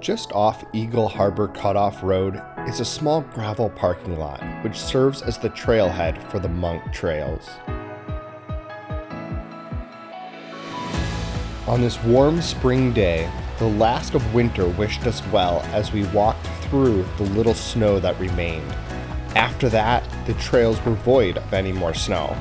Just off Eagle Harbor Cutoff Road is a small gravel parking lot which serves as the trailhead for the Monk Trails. On this warm spring day, the last of winter wished us well as we walked through the little snow that remained. After that, the trails were void of any more snow.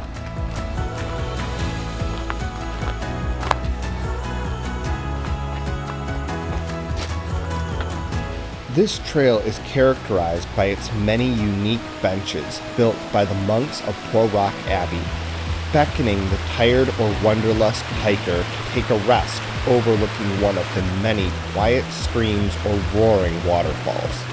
This trail is characterized by its many unique benches built by the monks of Poor Rock Abbey, beckoning the tired or wanderlust hiker to take a rest overlooking one of the many quiet streams or roaring waterfalls.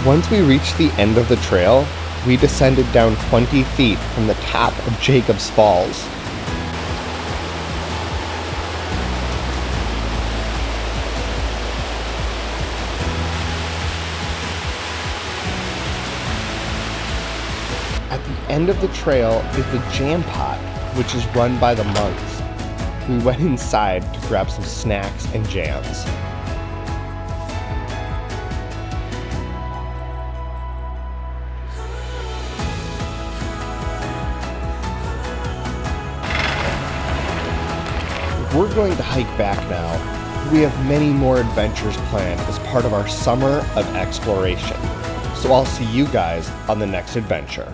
Once we reached the end of the trail, we descended down 20 feet from the top of Jacob's Falls. At the end of the trail is the jam pot, which is run by the monks. We went inside to grab some snacks and jams. We're going to hike back now. We have many more adventures planned as part of our summer of exploration. So I'll see you guys on the next adventure.